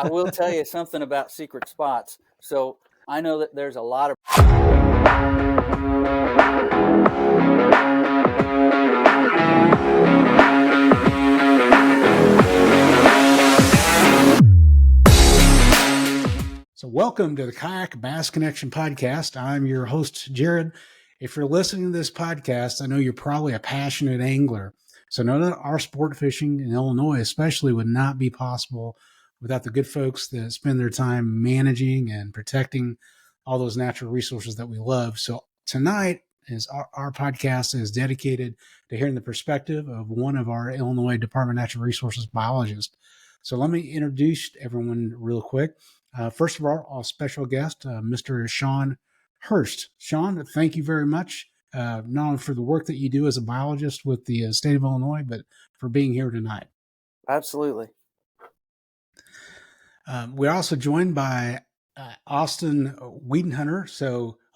I will tell you something about secret spots. So I know that there's a lot of So welcome to the Kayak Bass Connection podcast. I'm your host, Jared. If you're listening to this podcast, I know you're probably a passionate angler. So know that our sport fishing in Illinois especially would not be possible without the good folks that spend their time managing and protecting all those natural resources that we love. So tonight is our podcast is dedicated to hearing the perspective of one of our Illinois Department of Natural Resources biologists. So let me introduce everyone real quick. First of all, our special guest, Mr. Shawn Hurst. Shawn, thank you very much, not only for the work that you do as a biologist with the state of Illinois, but for being here tonight. Absolutely. We're also joined by Austin Wiedenhunter.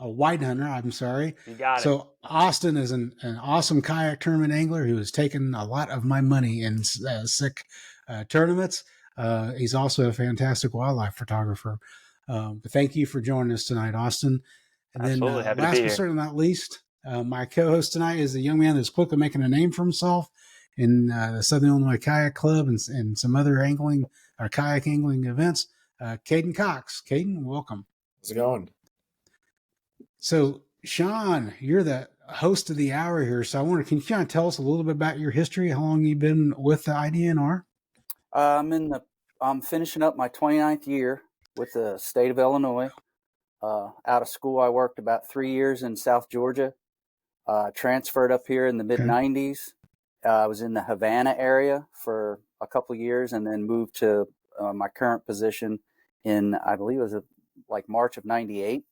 Weidhunter, I'm sorry. You got it. So Austin is an awesome kayak tournament angler who has taken a lot of my money in sick tournaments. He's also a fantastic wildlife photographer. But thank you for joining us tonight, Austin. And Absolutely. then Happy to last be but here. certainly not least, my co-host tonight is a young man that's quickly making a name for himself in the Southern Illinois Kayak Club and some other angling or kayak angling events. Caden Cox. Caden, welcome. How's it going? So, Shawn, you're the host of the hour here. So can you kind of tell us a little bit about your history, how long you've been with the IDNR? I'm finishing up my 29th year with the state of Illinois. Out of school, I worked about 3 years in South Georgia. Transferred up here in the mid 90s. I was in the Havana area for a couple of years, and then moved to my current position in, I believe it was like March of 98.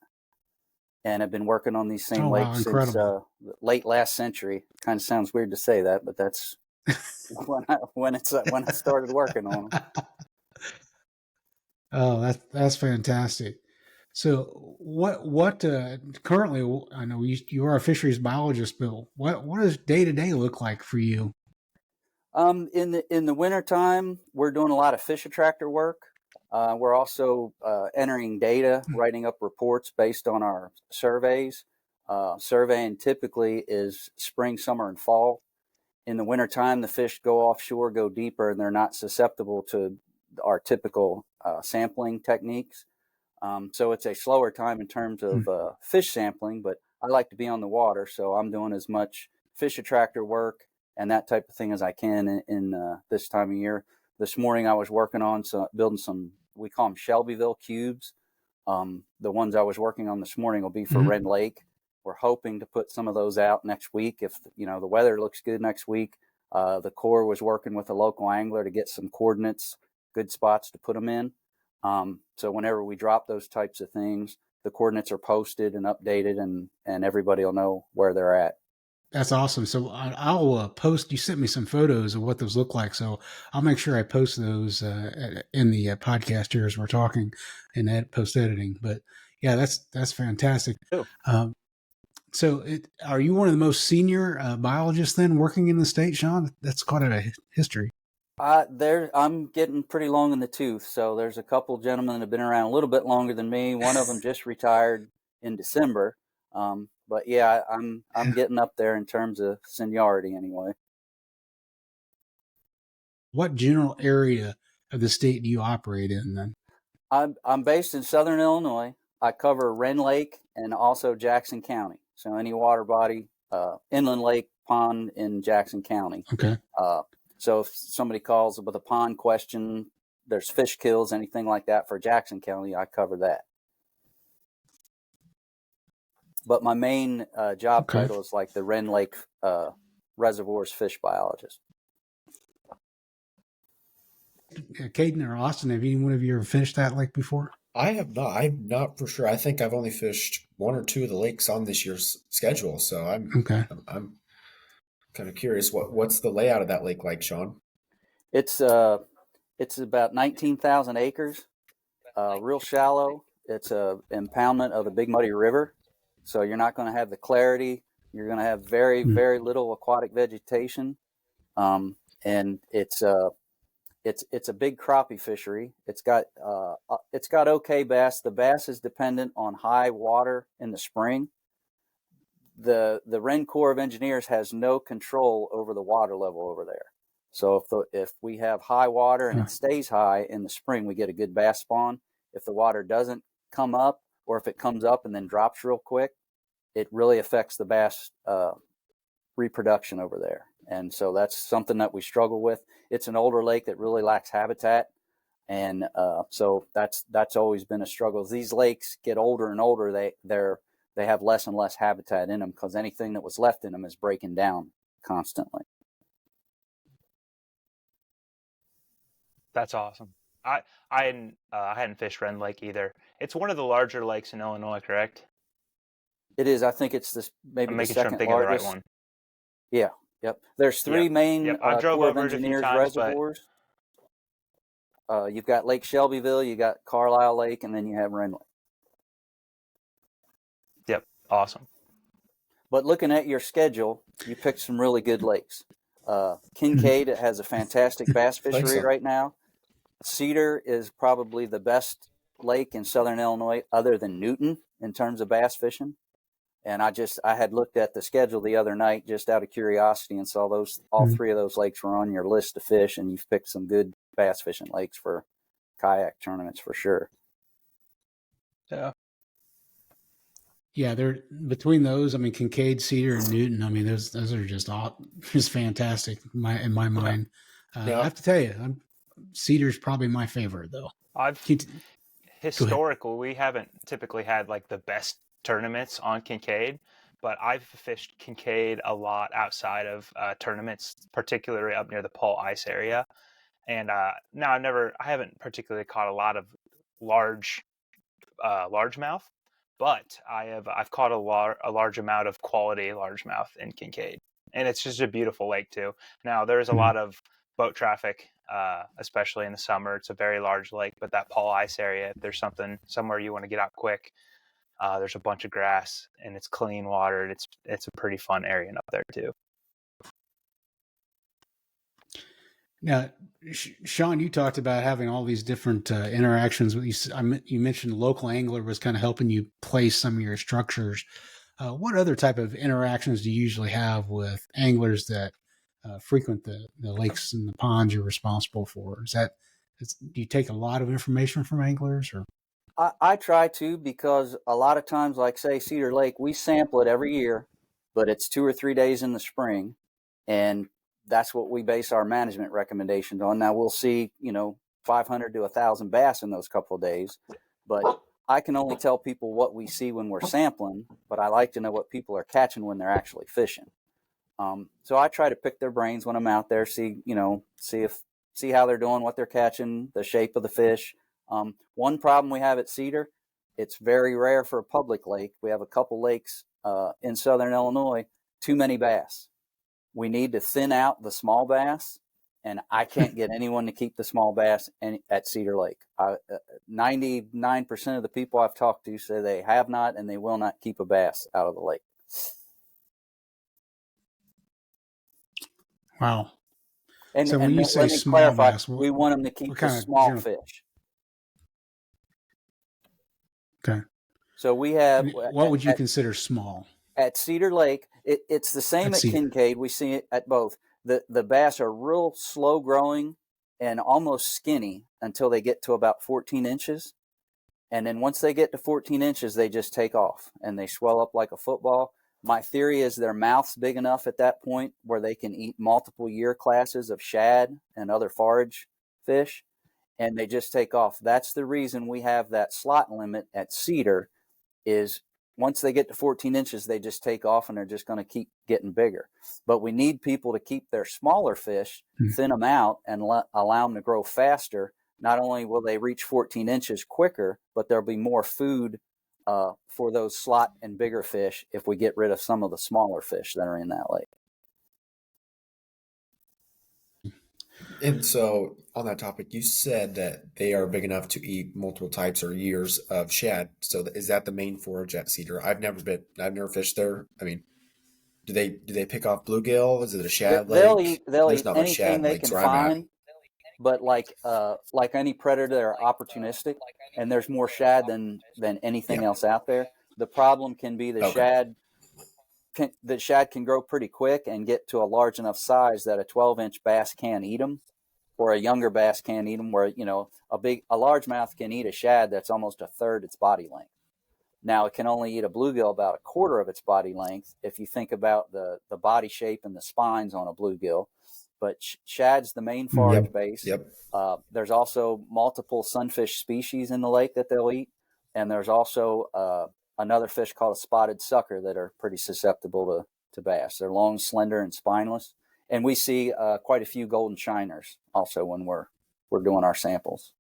And I've been working on these same lakes since late last century. Kind of sounds weird to say that, but that's when I started working on them. Oh, that's fantastic. So what currently, I know you are a fisheries biologist, Bill. What does day to day look like for you? In the wintertime, we're doing a lot of fish attractor work. We're also entering data, writing up reports based on our surveys. Surveying typically is spring, summer, and fall. In the wintertime, the fish go offshore, go deeper, and they're not susceptible to our typical sampling techniques. So it's a slower time in terms of fish sampling, but I like to be on the water, so I'm doing as much fish attractor work and that type of thing as I can in this time of year. This morning I was working on building some, we call them Shelbyville cubes. The ones I was working on this morning will be for Rend Lake. We're hoping to put some of those out next week if the weather looks good next week. The Corps was working with a local angler to get some coordinates, good spots to put them in. So whenever we drop those types of things, the coordinates are posted and updated, and everybody will know where they're at. That's awesome. So I'll post, you sent me some photos of what those look like. So I'll make sure I post those in the podcast here as we're talking and post editing. But yeah, that's fantastic. So are you one of the most senior biologists then working in the state, Shawn? That's quite a history. I'm getting pretty long in the tooth. So there's a couple gentlemen that have been around a little bit longer than me. One of them just retired in December. But yeah, I'm getting up there in terms of seniority anyway. What general area of the state do you operate in then? I'm based in Southern Illinois. I cover Rend Lake and also Jackson County. So any water body, inland lake, pond in Jackson County. Okay. So if somebody calls with a pond question, there's fish kills, anything like that for Jackson County, I cover that. But my main job title is like the Rend Lake Reservoirs fish biologist. Caden or Austin, have any one of you ever finished that lake before? I have not. I'm not for sure. I think I've only fished one or two of the lakes on this year's schedule. So I'm kind of curious. What's the layout of that lake like, Shawn? It's about 19,000 acres, real shallow. It's a impoundment of the Big Muddy River. So you're not going to have the clarity. You're going to have very, very little aquatic vegetation. And it's It's a big crappie fishery. It's got okay bass. The bass is dependent on high water in the spring. The Rend Corps of Engineers has no control over the water level over there. So if we have high water and it stays high in the spring, we get a good bass spawn. If the water doesn't come up, or if it comes up and then drops real quick, it really affects the bass reproduction over there. And so that's something that we struggle with. It's an older lake that really lacks habitat. And so that's always been a struggle. As these lakes get older and older, they have less and less habitat in them because anything that was left in them is breaking down constantly. That's awesome. I hadn't fished Rend Lake either. It's one of the larger lakes in Illinois, correct? It is. I think it's maybe the second largest. Of the right one. Yeah. Yep. There's three main Corps of Engineers reservoirs. You've got Lake Shelbyville, you got Carlisle Lake, and then you have Rend Lake. Yep. Awesome. But looking at your schedule, you picked some really good lakes. Kincaid has a fantastic bass fishery right now. Cedar is probably the best lake in southern Illinois other than Newton in terms of bass fishing. And I had looked at the schedule the other night just out of curiosity and saw all three of those lakes were on your list to fish, and you've picked some good bass fishing lakes for kayak tournaments for sure. Yeah. Yeah, they're between those. I mean, Kincaid, Cedar, and Newton. I mean, those are just fantastic in my mind. I have to tell you, Cedar's probably my favorite, though. Historically, we haven't typically had like the best tournaments on Kincaid, but I've fished Kincaid a lot outside of tournaments, particularly up near the Paul Ice area. And now I haven't particularly caught a lot of largemouth, but I've caught a large amount of quality largemouth in Kincaid, and it's just a beautiful lake too. Now there's a lot of boat traffic, especially in the summer. It's a very large lake, but that Paul Ice area, if there's somewhere you want to get out quick, there's a bunch of grass and it's clean water. It's a pretty fun area up there too. Now, Shawn, you talked about having all these different interactions. You mentioned local angler was kind of helping you place some of your structures. What other type of interactions do you usually have with anglers that frequent the lakes and the ponds you're responsible for? Do you take a lot of information from anglers? Or I try to, because a lot of times, like say Cedar Lake, we sample it every year, but it's 2 or 3 days in the spring, and that's what we base our management recommendations on. Now we'll see, 500 to 1,000 bass in those couple of days, but I can only tell people what we see when we're sampling, but I like to know what people are catching when they're actually fishing. So I try to pick their brains when I'm out there, see how they're doing, what they're catching, the shape of the fish. One problem we have at Cedar, it's very rare for a public lake. We have a couple lakes in southern Illinois, too many bass. We need to thin out the small bass, and I can't get anyone to keep the small bass at Cedar Lake. 99% of the people I've talked to say they have not and they will not keep a bass out of the lake. Wow. And, so when you say small clarify, bass, we want them to keep the small fish. Okay. So we have. What would you consider small? At Cedar Lake, it's the same at Kincaid. We see it at both. The bass are real slow growing and almost skinny until they get to about 14 inches. And then once they get to 14 inches, they just take off and they swell up like a football. My theory is their mouth's big enough at that point where they can eat multiple year classes of shad and other forage fish, and they just take off. That's the reason we have that slot limit at Cedar, is once they get to 14 inches, they just take off and they're just going to keep getting bigger. But we need people to keep their smaller fish, thin them out, and allow them to grow faster. Not only will they reach 14 inches quicker, but there'll be more food for those slot and bigger fish if we get rid of some of the smaller fish that are in that lake. And so on that topic, you said that they are big enough to eat multiple types or years of shad. So is that the main forage at Cedar? I've never fished there. I mean, do they pick off bluegill? Is it a shad lake? They'll eat anything they can find. but like any predator, they're opportunistic, and there's more shad than anything Yeah. else out there. The problem can be the Okay. shad can grow pretty quick and get to a large enough size that a 12-inch bass can't eat them, or a younger bass can't eat them. Where a largemouth can eat a shad that's almost a third its body length. Now it can only eat a bluegill about a quarter of its body length if you think about the body shape and the spines on a bluegill. But shad's the main forage base. Yep. There's also multiple sunfish species in the lake that they'll eat, and there's also another fish called a spotted sucker that are pretty susceptible to bass. They're long, slender, and spineless, and we see quite a few golden shiners also when we're doing our samples.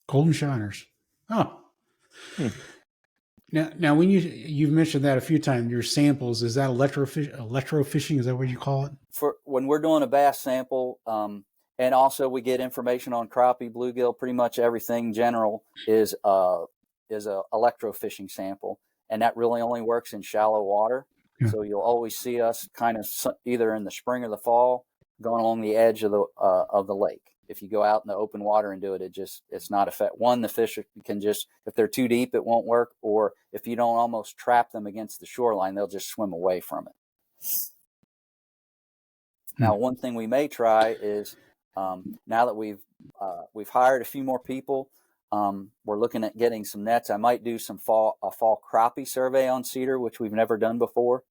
Golden shiners. Oh. Now, when you've mentioned that a few times, your samples, is that electrofishing? Is that what you call it? For when we're doing a bass sample, and also we get information on crappie, bluegill, pretty much everything in general is a electrofishing sample, and that really only works in shallow water. Yeah. So you'll always see us kind of either in the spring or the fall going along the edge of the lake. If you go out in the open water and do it, it's not effective. One, the fish can just, if they're too deep, it won't work. Or if you don't almost trap them against the shoreline, they'll just swim away from it. Now, one thing we may try is now that we've hired a few more people, we're looking at getting some nets. I might do a fall crappie survey on Cedar, which we've never done before.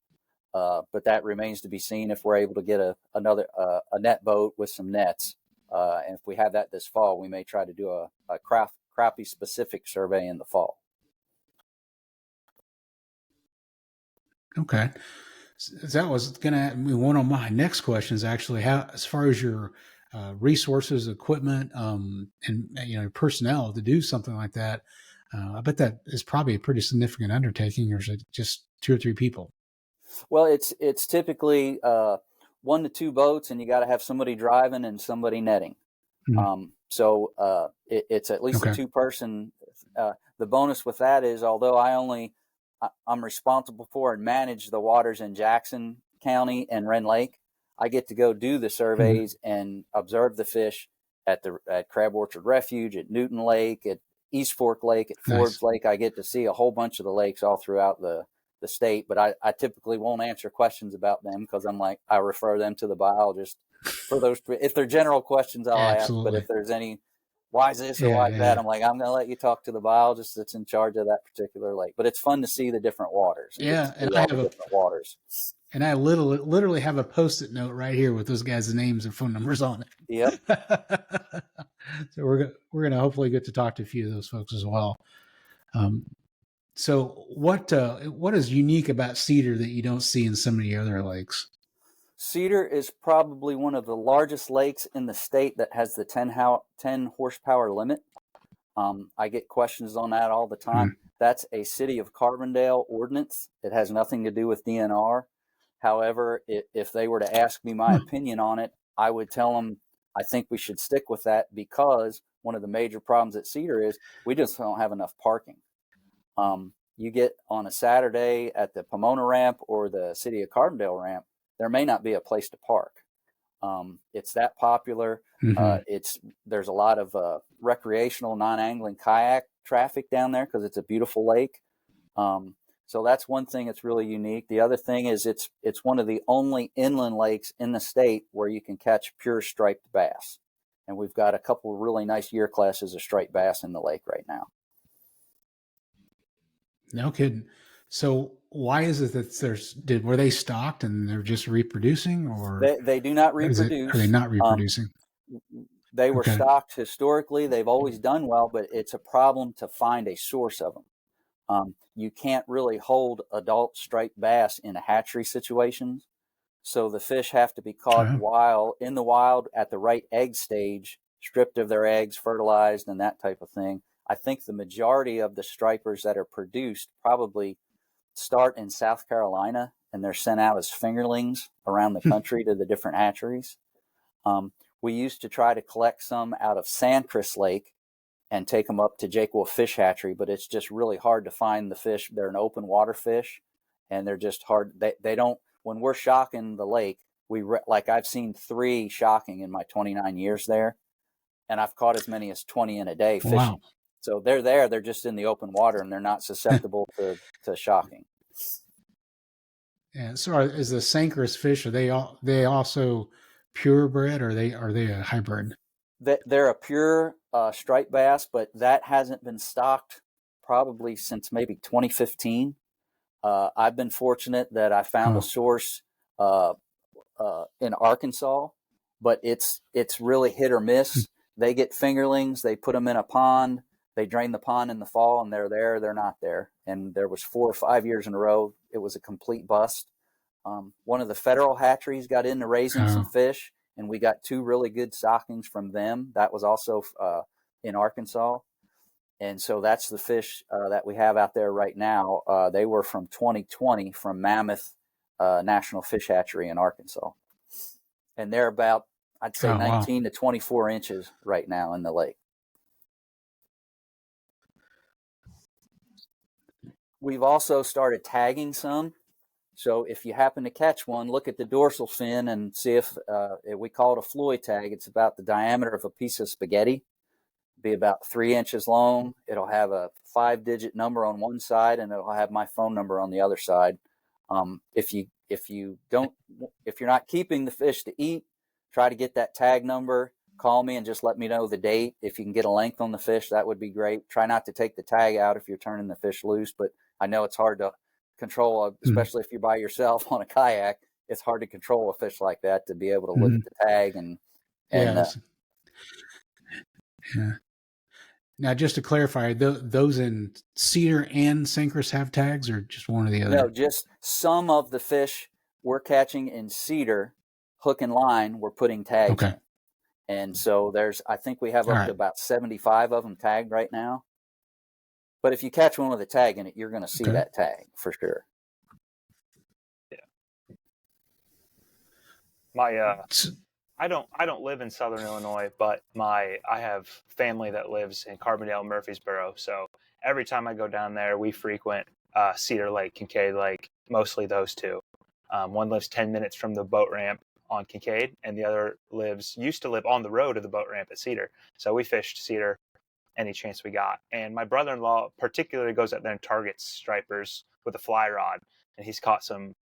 But that remains to be seen if we're able to get a net boat with some nets. And if we have that this fall, we may try to do a crappie specific survey in the fall. Okay. So that was going to be one of my next questions, actually. How, as far as your resources, equipment, and personnel to do something like that, I bet that is probably a pretty significant undertaking, or is it just 2 or 3 people? Well, it's typically 1 to 2 boats, and you got to have somebody driving and somebody netting. Mm-hmm. So it's at least a 2-person. The bonus with that is, although I'm responsible for and manage the waters in Jackson County and Rend Lake, I get to go do the surveys and observe the fish at Crab Orchard Refuge, at Newton Lake, at East Fork Lake, at Forage Lake. I get to see a whole bunch of the lakes all throughout the state, but I typically won't answer questions about them because I refer them to the biologist for those. If they're general questions, I'll ask, but if there's any, why is this or why is that, I'm like, I'm going to let you talk to the biologist that's in charge of that particular lake. But it's fun to see the different waters. And I have different waters. And I literally have a Post-it note right here with those guys' names and phone numbers on it. Yep. So we're going to hopefully get to talk to a few of those folks as well. So what is unique about Cedar that you don't see in some of the other lakes? Cedar is probably one of the largest lakes in the state that has the 10 horsepower limit. I get questions on that all the time. That's a City of Carbondale ordinance. It has nothing to do with DNR. However, if they were to ask me my opinion on it, I would tell them I think we should stick with that, because one of the major problems at Cedar is we just don't have enough parking. You get on a Saturday at the Pomona ramp or the City of Carbondale ramp, there may not be a place to park. It's that popular. There's a lot of recreational, non-angling kayak traffic down there because it's a beautiful lake. So that's one thing that's really unique. The other thing is it's one of the only inland lakes in the state where you can catch pure striped bass. And we've got a couple of really nice year classes of striped bass in the lake right now. No kidding. So why is it that were they stocked and they're just reproducing, or they do not reproduce? Are they not reproducing? They were stocked historically. They've always done well, but it's a problem to find a source of them. You can't really hold adult striped bass in a hatchery situation. So the fish have to be caught in the wild at the right egg stage, stripped of their eggs, fertilized, and that type of thing. I think the majority of the stripers that are produced probably start in South Carolina, and they're sent out as fingerlings around the country to the different hatcheries. We used to try to collect some out of Sangchris Lake and take them up to Jake Wolf Fish Hatchery, but it's just really hard to find the fish. They're an open water fish, and they're just hard. They don't, when we're shocking the lake, like I've seen 3 shocking in my 29 years there. and I've caught as many as 20 in a day fishing. Wow. So they're there. They're just in the open water, and they're not susceptible to shocking. And so, is the Sangchris fish? Are they also purebred, or are they a hybrid? They're a pure striped bass, but that hasn't been stocked probably since maybe 2015. I've been fortunate that I found a source in Arkansas, but it's really hit or miss. They get fingerlings, they put them in a pond, they drain the pond in the fall, and they're there, they're not there. And there was 4 or 5 years in a row it was a complete bust. One of the federal hatcheries got into raising some fish, and we got 2 really good stockings from them. That was also in Arkansas. And so that's the fish that we have out there right now. They were from 2020 from Mammoth National Fish Hatchery in Arkansas. And they're about, I'd say, 19 to 24 inches right now in the lake. We've also started tagging some. So if you happen to catch one, look at the dorsal fin and see if we call it a Floyd tag. It's about the diameter of a piece of spaghetti. Be about 3 inches long. It'll have a 5-digit number on one side, and it'll have my phone number on the other side. If you're not keeping the fish to eat, try to get that tag number. Call me and just let me know the date. If you can get a length on the fish, that would be great. Try not to take the tag out if you're turning the fish loose, but I know it's hard to control, especially if you're by yourself on a kayak. It's hard to control a fish like that, to be able to look at the tag and yeah. Now, just to clarify, those in Cedar and Sangchris have tags, or just one or the other? No, just some of the fish we're catching in Cedar, hook and line, we're putting tags in. And so I think we have up to about 75 of them tagged right now. But if you catch one with a tag in it, you're going to see that tag for sure. Yeah. I don't live in Southern Illinois, but I have family that lives in Carbondale, Murfreesboro. So every time I go down there, we frequent Cedar Lake, Kincaid Lake, mostly those two. One lives 10 minutes from the boat ramp on Kincaid, and the other used to live on the road to the boat ramp at Cedar. So we fished Cedar any chance we got. And my brother-in-law particularly goes out there and targets stripers with a fly rod, and he's caught some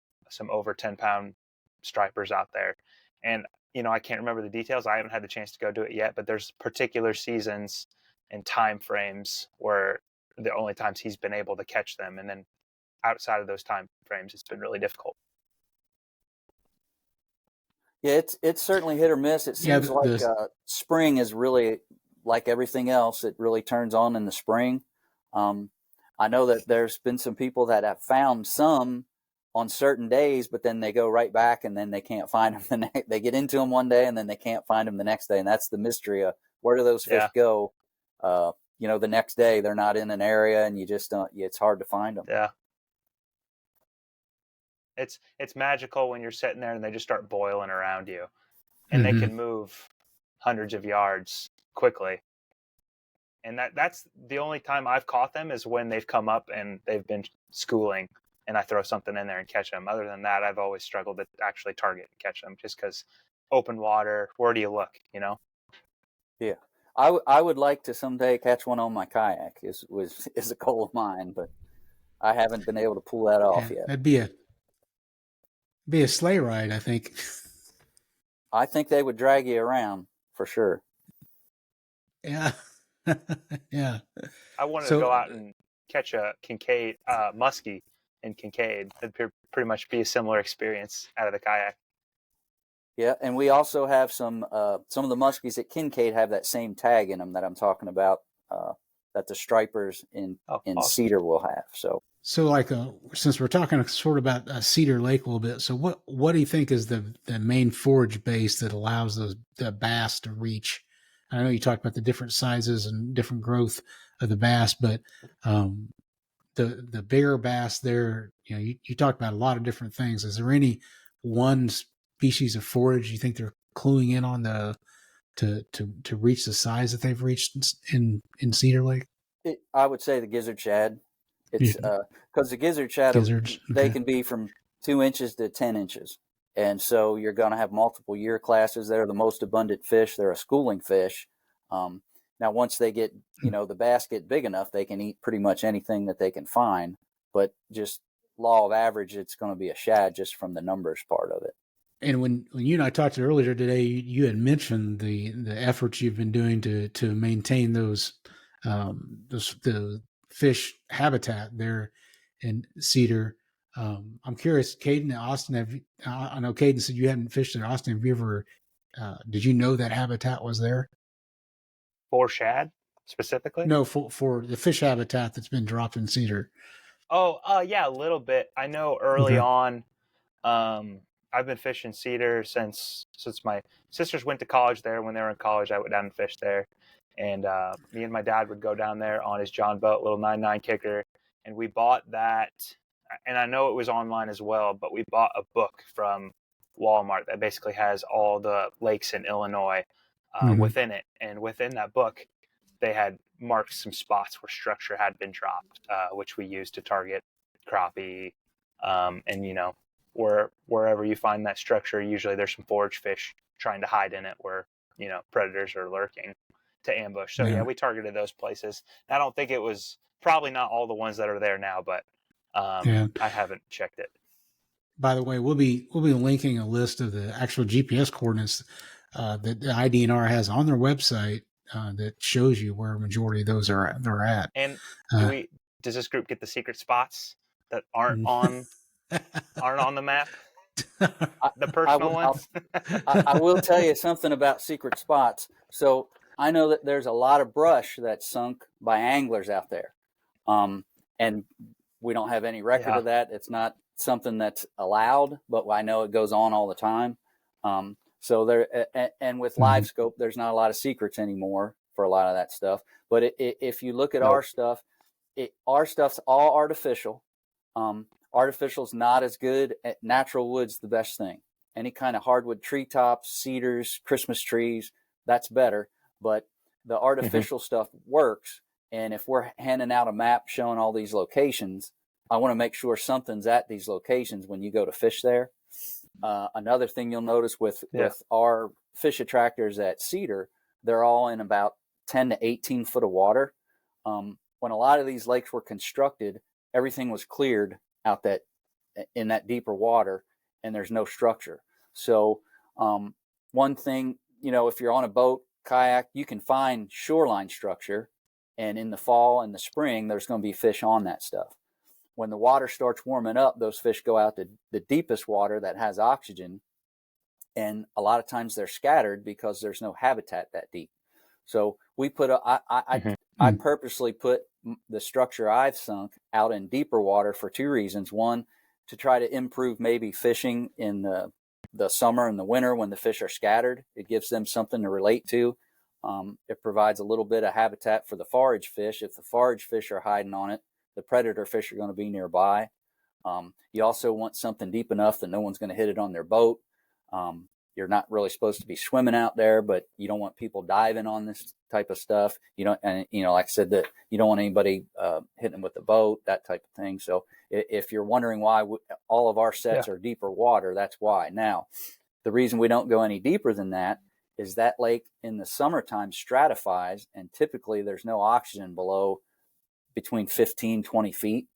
over 10-pound stripers out there. And I can't remember the details. I haven't had the chance to go do it yet, but there's particular seasons and time frames where the only times he's been able to catch them, and then outside of those time frames, it's been really difficult. Yeah, it's certainly hit or miss. It seems like spring is really like everything else. It really turns on in the spring. I know that there's been some people that have found some on certain days, but then they go right back and then they can't find them. They get into them one day and then they can't find them the next day. And that's the mystery of where do those fish go? The next day they're not in an area and you just don't, it's hard to find them. Yeah. It's magical when you're sitting there and they just start boiling around you, and they can move hundreds of yards quickly. And that's the only time I've caught them is when they've come up and they've been schooling and I throw something in there and catch them. Other than that, I've always struggled to actually target and catch them just because open water, where do you look, Yeah. I would like to someday catch one on my kayak is a goal of mine, but I haven't been able to pull that off yet. That'd be a sleigh ride, I think. I think they would drag you around for sure. Yeah. Yeah. I wanted to go out and catch a Kincaid musky in Kincaid. It'd pretty much be a similar experience out of the kayak. Yeah, and we also have some of the muskies at Kincaid have that same tag in them that I'm talking about that the stripers in awesome. Cedar will have. So like since we're talking sort of about Cedar Lake a little bit, so what do you think is the main forage base that allows the bass to reach? I know you talked about the different sizes and different growth of the bass, but the bigger bass there, you talked about a lot of different things. Is there any one species of forage you think they're cluing in on to reach the size that they've reached in Cedar Lake? I would say the gizzard shad. It's because the gizzard shad, they can be from 2 inches to 10 inches. And so you're going to have multiple year classes. They're the most abundant fish. They're a schooling fish. Now, once they get, the bass get big enough, they can eat pretty much anything that they can find. But just law of average, it's going to be a shad just from the numbers part of it. And when you and I talked earlier today, you had mentioned the efforts you've been doing to maintain the fish habitat there in Cedar. I'm curious, Caden, Austin, I know Caden said you hadn't fished at Austin. Have you ever, did you know that habitat was there? For shad specifically? No, for the fish habitat that's been dropped in Cedar. Oh, yeah, a little bit. I know early on, I've been fishing Cedar since my sisters went to college there. When they were in college, I went down and fished there. And me and my dad would go down there on his John boat, little 9.9 kicker. And we bought that. And I know it was online as well, but we bought a book from Walmart that basically has all the lakes in Illinois within it. And within that book, they had marked some spots where structure had been dropped, which we used to target crappie. And, wherever you find that structure, usually there's some forage fish trying to hide in it where, predators are lurking to ambush. So, yeah, we targeted those places. I don't think it was probably not all the ones that are there now, but I haven't checked it. By the way, we'll be linking a list of the actual GPS coordinates that the IDNR has on their website that shows you where a majority of those they're at. And does this group get the secret spots that aren't on the map? The personal ones? I will tell you something about secret spots. So I know that there's a lot of brush that's sunk by anglers out there. And we don't have any record of that. It's not something that's allowed, but I know it goes on all the time. So there, and with live scope, there's not a lot of secrets anymore for a lot of that stuff. But if you look at our stuff, our stuff's all artificial. Artificial's not as good. Natural wood's the best thing. Any kind of hardwood treetops, cedars, Christmas trees, that's better. But the artificial stuff works. And if we're handing out a map showing all these locations, I want to make sure something's at these locations when you go to fish there. Another thing you'll notice with our fish attractors at Cedar, they're all in about 10 to 18 foot of water. When a lot of these lakes were constructed, everything was cleared out in that deeper water, and there's no structure. So one thing, if you're on a boat, kayak, you can find shoreline structure, and in the fall and the spring, there's going to be fish on that stuff. When the water starts warming up, those fish go out to the deepest water that has oxygen, and a lot of times they're scattered because there's no habitat that deep. So we put I purposely put the structure I've sunk out in deeper water for two reasons. One, to try to improve maybe fishing in the summer and the winter when the fish are scattered. It gives them something to relate to. It provides a little bit of habitat for the forage fish. If the forage fish are hiding on it, the predator fish are going to be nearby. You also want something deep enough that no one's going to hit it on their boat. You're not really supposed to be swimming out there, but you don't want people diving on this type of stuff. Like I said, that you don't want anybody hitting them with the boat, that type of thing. So if you're wondering why all of our sets are deeper water, that's why. Now, the reason we don't go any deeper than that is that lake in the summertime stratifies, and typically there's no oxygen below between 15, 20 feet.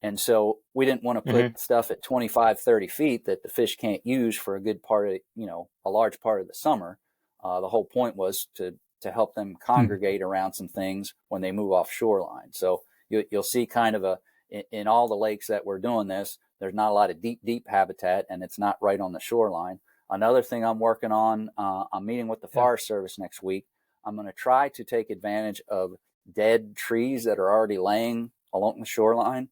And so we didn't want to put stuff at 25, 30 feet that the fish can't use for a good part of, a large part of the summer. The whole point was to help them congregate around some things when they move off shoreline. So you'll see kind of in all the lakes that we're doing this, there's not a lot of deep habitat, and it's not right on the shoreline. Another thing I'm working on, I'm meeting with the Forest Service next week. I'm going to try to take advantage of dead trees that are already laying along the shoreline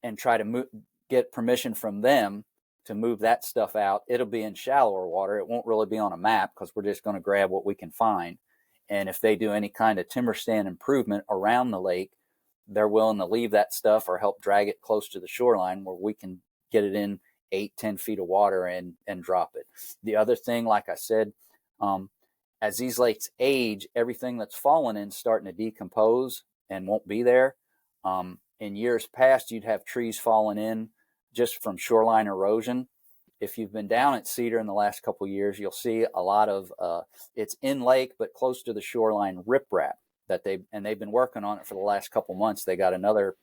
and try to get permission from them to move that stuff out. It'll be in shallower water. It won't really be on a map because we're just going to grab what we can find. And if they do any kind of timber stand improvement around the lake, they're willing to leave that stuff or help drag it close to the shoreline where we can get it in 8-10 feet of water and drop it. The other thing, like I said, as these lakes age, everything that's fallen in is starting to decompose and won't be there. In years past, you'd have trees falling in just from shoreline erosion, if you've been down at Cedar in the last couple of years, you'll see a lot of it's in lake but close to the shoreline riprap that they've been working on it for the last couple months. They got another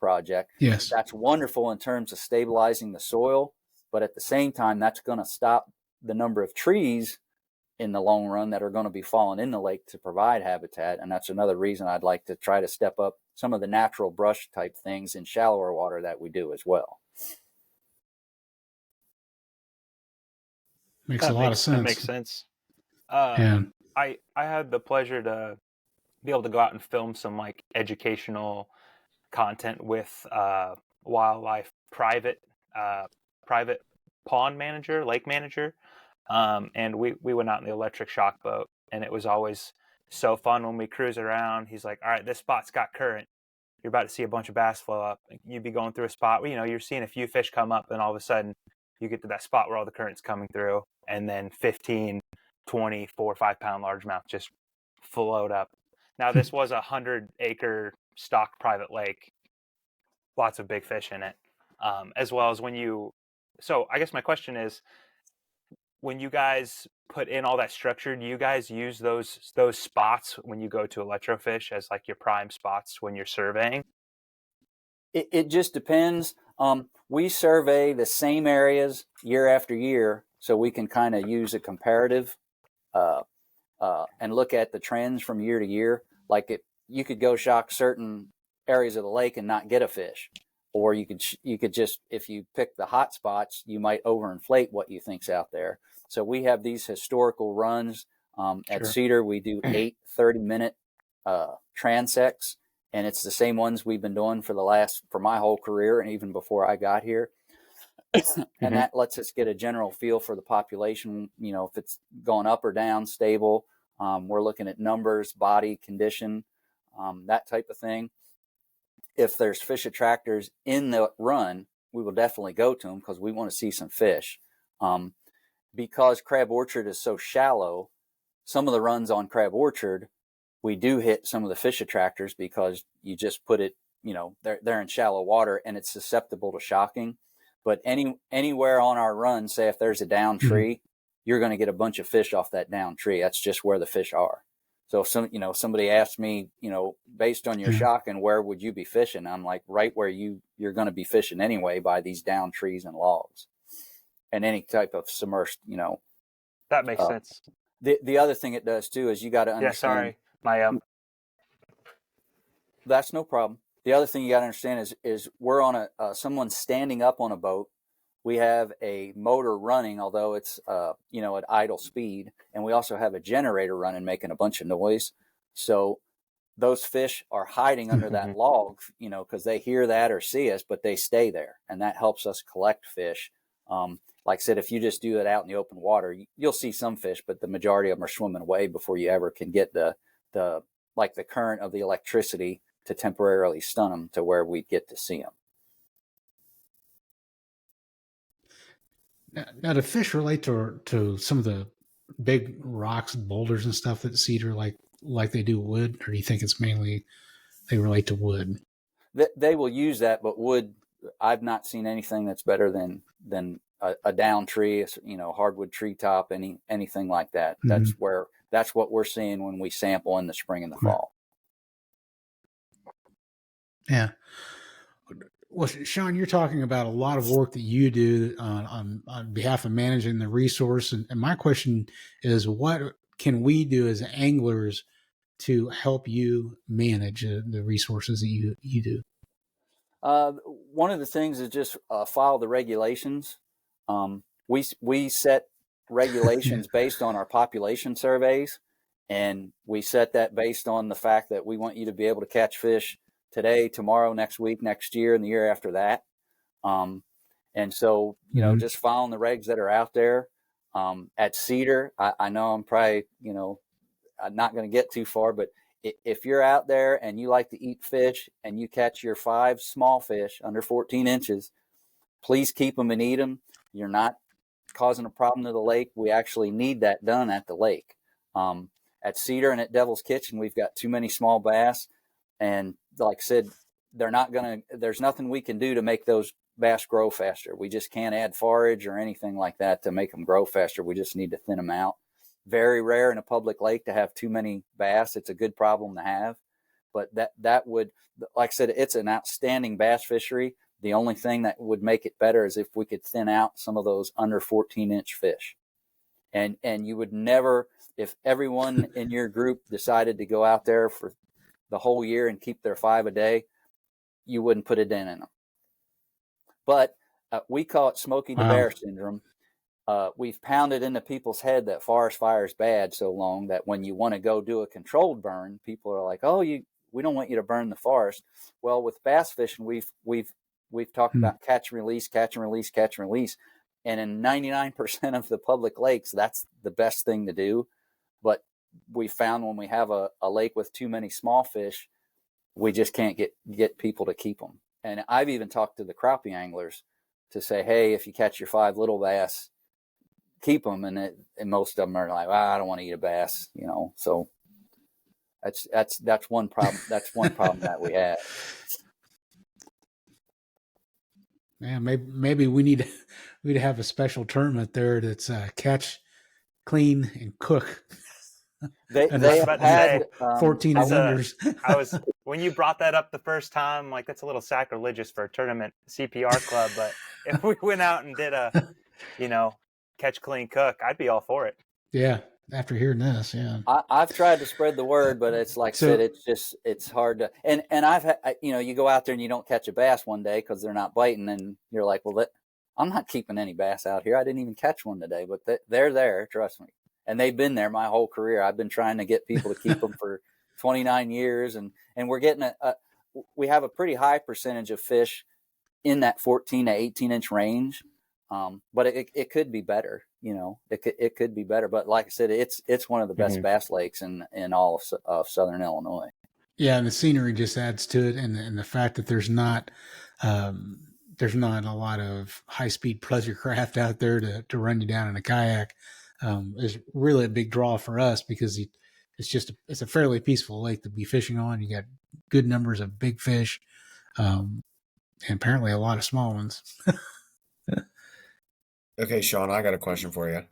project. Yes. That's wonderful in terms of stabilizing the soil, but at the same time, that's going to stop the number of trees in the long run that are going to be falling in the lake to provide habitat. And that's another reason I'd like to try to step up some of the natural brush type things in shallower water that we do as well. Makes a lot of sense. That makes sense. And I had the pleasure to be able to go out and film some like educational content with wildlife private pond manager, lake manager. And we went out in the electric shock boat, and it was always so fun when we cruise around. He's like, all right, this spot's got current. You're about to see a bunch of bass flow up. You'd be going through a spot where, you know, you're seeing a few fish come up, and all of a sudden you get to that spot where all the current's coming through, and then 15, 20, 4 or 5 pound largemouth just float up. Now, this was a 100-acre stocked private lake, lots of big fish in it, as well as when you. So I guess my question is, when you guys put in all that structure, do you guys use those spots when you go to electrofish as like your prime spots when you're surveying? It just depends. We survey the same areas year after year, so we can kind of use a comparative and look at the trends from year to year. Like you could go shock certain areas of the lake and not get a fish, or you could just, if you pick the hot spots, you might overinflate what you think's out there. So we have these historical runs at Cedar. We do 8 30-minute transects, and it's the same ones we've been doing for my whole career and even before I got here. And that lets us get a general feel for the population, you know, if it's going up or down, stable. We're looking at numbers, body condition, that type of thing. If there's fish attractors in the run, we will definitely go to them because we want to see some fish. Because Crab Orchard is so shallow, some of the runs on Crab Orchard, we do hit some of the fish attractors because you just put it, you know, they're in shallow water and it's susceptible to shocking. But anywhere on our run, say if there's a down tree, you're going to get a bunch of fish off that down tree. That's just where the fish are. So if somebody asked me, you know, based on your shocking, where would you be fishing? I'm like, right where you're going to be fishing anyway, by these down trees and logs and any type of submerged, you know. That makes sense. The other thing it does too is you got to understand. Yeah, sorry. That's no problem. The other thing you got to understand is we're on someone's standing up on a boat. We have a motor running, although it's you know, at idle speed, and we also have a generator running, making a bunch of noise. So those fish are hiding under that log, you know, because they hear that or see us, but they stay there, and that helps us collect fish. Like I said, if you just do it out in the open water, you'll see some fish, but the majority of them are swimming away before you ever can get the current of the electricity to temporarily stun them to where we get to see them. Now, do fish relate to some of the big rocks and boulders and stuff that Cedar like they do wood, or do you think it's mainly they relate to wood? They will use that, but wood, I've not seen anything that's better than a down tree, you know, hardwood treetop, anything like that. That's what we're seeing when we sample in the spring and the fall. Yeah. Well, Shawn, you're talking about a lot of work that you do on behalf of managing the resource. And my question is, what can we do as anglers to help you manage the resources that you do? One of the things is just follow the regulations. We set regulations based on our population surveys, and we set that based on the fact that we want you to be able to catch fish today, tomorrow, next week, next year, and the year after that. And so, you know, just following the regs that are out there. At Cedar, I know I'm probably, you know, I'm not going to get too far, but if you're out there and you like to eat fish and you catch your 5 small fish under 14 inches, please keep them and eat them. You're not causing a problem to the lake. We actually need that done at the lake. At Cedar and at Devil's Kitchen, we've got too many small bass. And like I said, there's nothing we can do to make those bass grow faster. We just can't add forage or anything like that to make them grow faster. We just need to thin them out. Very rare in a public lake to have too many bass. It's a good problem to have, but that would, like I said, it's an outstanding bass fishery. The only thing that would make it better is if we could thin out some of those under 14-inch fish. And you would never, if everyone in your group decided to go out there for the whole year and keep their 5 a day, you wouldn't put a dent in them. But we call it Smokey the Bear syndrome. We've pounded into people's head that forest fire is bad so long that when you want to go do a controlled burn, people are like, "Oh, we don't want you to burn the forest." Well, with bass fishing, we've talked about catch and release, catch and release, catch and release, and in 99% of the public lakes, that's the best thing to do. But we found when we have a lake with too many small fish, we just can't get people to keep them. And I've even talked to the crappie anglers to say, "Hey, if you catch your 5 little bass, keep them." And most of them are like, "I don't want to eat a bass," So that's one problem. That's one problem that we have. Yeah, maybe we need to have a special tournament there that's catch, clean, and cook. They have had 14 wonders. When you brought that up the first time, like, that's a little sacrilegious for a tournament CPR club, but if we went out and did a, catch, clean, cook, I'd be all for it. Yeah, after hearing this, yeah. I've tried to spread the word, but it's like I said, it's hard to, and I've had, you go out there and you don't catch a bass one day because they're not biting, and you're like, well, I'm not keeping any bass out here. I didn't even catch one today, but they're there, trust me. And they've been there my whole career. I've been trying to get people to keep them for 29 years, and we're getting we have a pretty high percentage of fish in that 14 to 18-inch range. But it could be better, it could be better. But like I said, it's one of the best bass lakes in all of Southern Illinois. Yeah. And the scenery just adds to it. And the fact that there's not a lot of high-speed pleasure craft out there to run you down in a kayak is really a big draw for us, because it's a fairly peaceful lake to be fishing on. You got good numbers of big fish, and apparently a lot of small ones. Okay, Shawn, I got a question for you.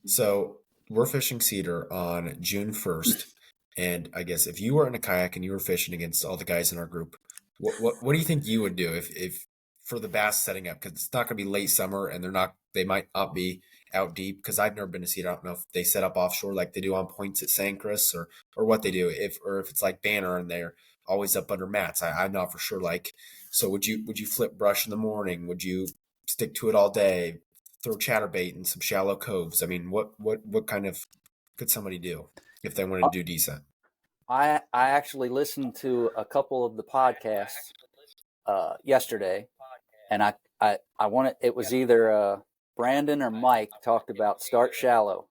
So we're fishing Cedar on June 1st, and I guess if you were in a kayak and you were fishing against all the guys in our group, what do you think you would do if for the bass setting up? Because it's not going to be late summer, and they might not be out deep. Because I've never been to Cedar. I don't know if they set up offshore like they do on points at Sangchris, or what they do. If it's like Banner and they're always up under mats. I'm not for sure. Like, so would you flip brush in the morning? Would you stick to it all day, throw chatterbait in some shallow coves? I mean, what kind of could somebody do if they wanted to do decent? I actually listened to a couple of the podcasts yesterday, and I wanted, it was either Brandon or Mike talked about start shallow.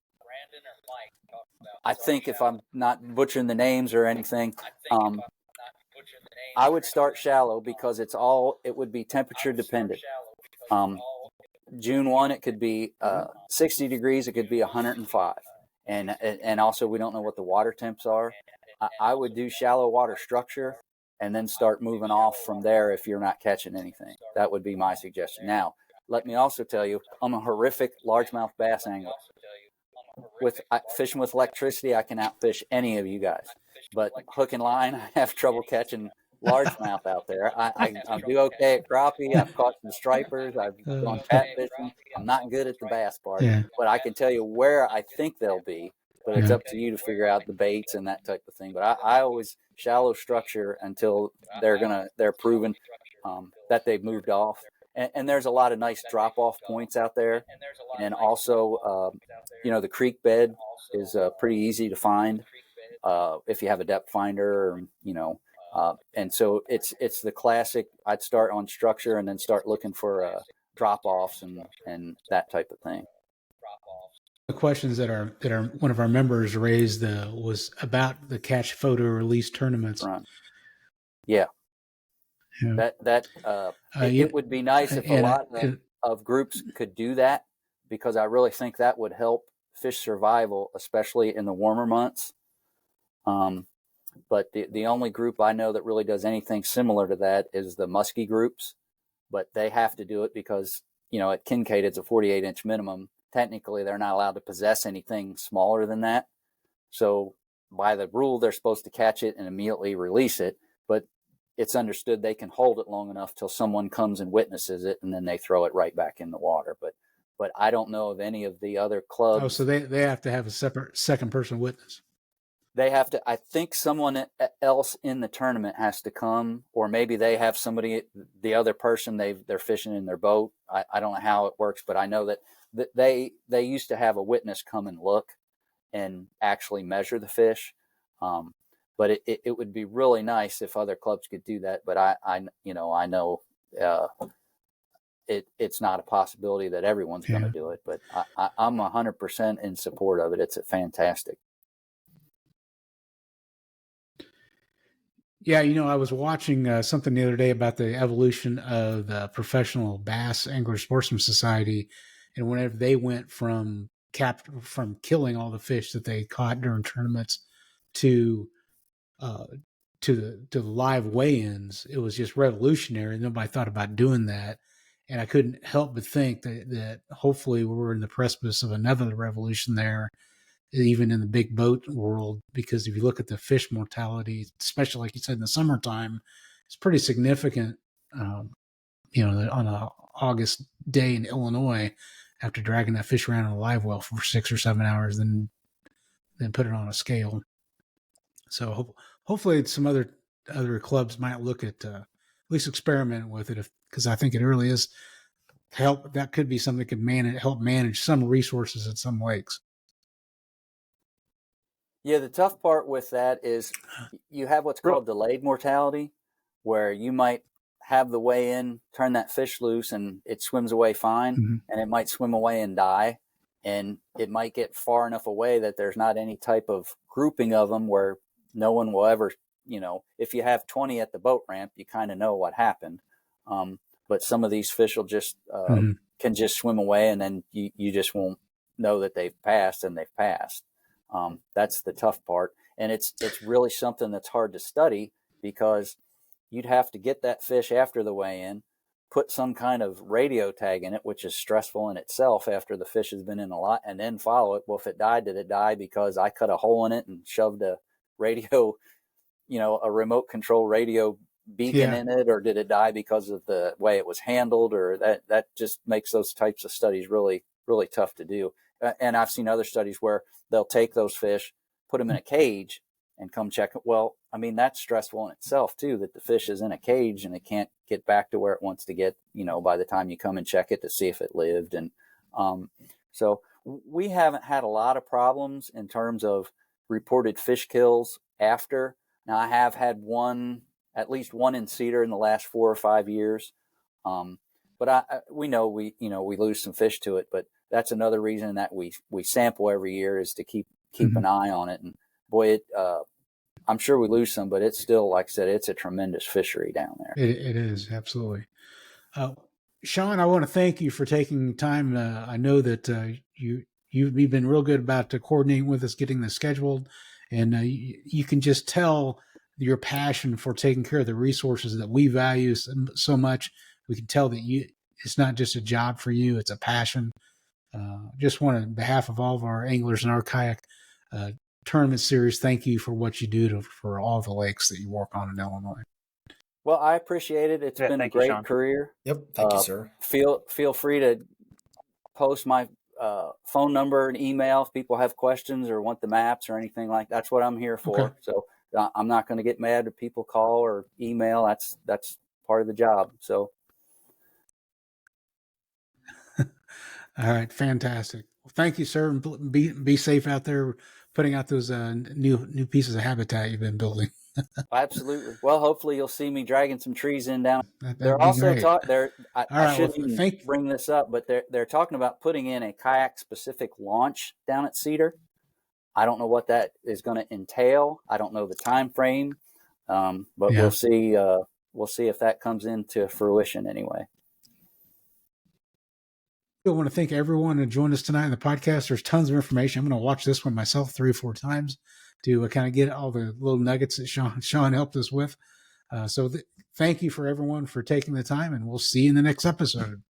I think, if I'm not butchering the names or anything, I would start shallow because it would be temperature dependent. June 1, it could be 60 degrees, it could be 105. And also, we don't know what the water temps are. I would do shallow water structure and then start moving off from there if you're not catching anything. That would be my suggestion. Now, let me also tell you, I'm a horrific largemouth bass angler. With fishing with electricity, I can outfish any of you guys. But hook and line, I have trouble catching largemouth out there. I do okay at crappie. I've caught some stripers. I've gone catfishing. I'm not good at the bass part, but I can tell you where I think they'll be. But it's up to you to figure out the baits and that type of thing. But I always shallow structure until they're proven that they've moved off. And there's a lot of nice drop-off points out there. And also, the creek bed is pretty easy to find if you have a depth finder, and so it's the classic. I'd start on structure and then start looking for drop-offs and that type of thing. The questions that are one of our members raised was about the catch, photo, release tournaments. Right. Yeah. It would be nice if a lot of groups could do that, because I really think that would help fish survival, especially in the warmer months. But the only group I know that really does anything similar to that is the musky groups. but they have to do it because, at Kincaid, it's a 48-inch minimum. Technically, they're not allowed to possess anything smaller than that. So by the rule, they're supposed to catch it and immediately release it, but it's understood they can hold it long enough till someone comes and witnesses it, and then they throw it right back in the water. But I don't know of any of the other clubs. Oh, so they have to have a separate second person witness. They have to, I think someone else in the tournament has to come, or maybe they have somebody, the other person, they're fishing in their boat. I don't know how it works, but I know that they used to have a witness come and look and actually measure the fish. But it would be really nice if other clubs could do that. But I know it's not a possibility that everyone's going to do it. But I'm 100% in support of it. It's fantastic. Yeah, I was watching something the other day about the evolution of the Professional Bass Angler Sportsman Society, and whenever they went from killing all the fish that they caught during tournaments to the live weigh-ins, it was just revolutionary. Nobody thought about doing that, and I couldn't help but think that hopefully we're in the precipice of another revolution there, even in the big boat world, because if you look at the fish mortality, especially like you said in the summertime, it's pretty significant. On a August day in Illinois, after dragging that fish around in a live well for 6 or 7 hours, then put it on a scale. So hopefully some other clubs might look at least experiment with it, because I think it really is help. That could be something that could help manage some resources at some lakes. Yeah, the tough part with that is you have what's called delayed mortality, where you might have the weigh in, turn that fish loose, and it swims away fine, and it might swim away and die, and it might get far enough away that there's not any type of grouping of them where no one will ever, if you have 20 at the boat ramp, you kind of know what happened. But some of these fish will just can just swim away, and then you just won't know that they've passed, and they've passed. That's the tough part. And it's really something that's hard to study, because you'd have to get that fish after the weigh-in, put some kind of radio tag in it, which is stressful in itself after the fish has been in a lot, and then follow it. Well, if it died, did it die because I cut a hole in it and shoved a radio, a remote control radio beacon in it, or did it die because of the way it was handled? Or that just makes those types of studies really, really tough to do. And I've seen other studies where they'll take those fish, put them in a cage, and come check it. Well, I mean, that's stressful in itself too, that the fish is in a cage and it can't get back to where it wants to get, by the time you come and check it to see if it lived. And so we haven't had a lot of problems in terms of reported fish kills after. Now, I have had at least one in Cedar in the last 4 or 5 years. But we know we lose some fish to it, but that's another reason that we sample every year, is to keep an eye on it. And boy, I'm sure we lose some, but it's still, like I said, it's a tremendous fishery down there. It is, absolutely. Shawn, I want to thank you for taking time. I know that you've been real good about coordinating with us, getting this scheduled, and you can just tell your passion for taking care of the resources that we value so much. We can tell that it's not just a job for you, it's a passion. Just want to, on behalf of all of our anglers in our kayak tournament series, thank you for what you do for all the lakes that you work on in Illinois. Well, I appreciate it. It's been a great career. Yep. Thank you, sir. Feel free to post my phone number and email if people have questions or want the maps or anything like that. That's what I'm here for. Okay. So I'm not going to get mad if people call or email. That's part of the job. So. All right. Fantastic. Well, thank you, sir. And be safe out there putting out those new pieces of habitat you've been building. Absolutely. Well, hopefully you'll see me dragging some trees in down. They're also I shouldn't bring this up, but they're talking about putting in a kayak specific launch down at Cedar. I don't know what that is going to entail. I don't know the time frame, but we'll see. We'll see if that comes into fruition anyway. I want to thank everyone who joined us tonight in the podcast. There's tons of information. I'm going to watch this one myself 3 or 4 times to kind of get all the little nuggets that Shawn helped us with. So thank you for everyone for taking the time, and we'll see you in the next episode.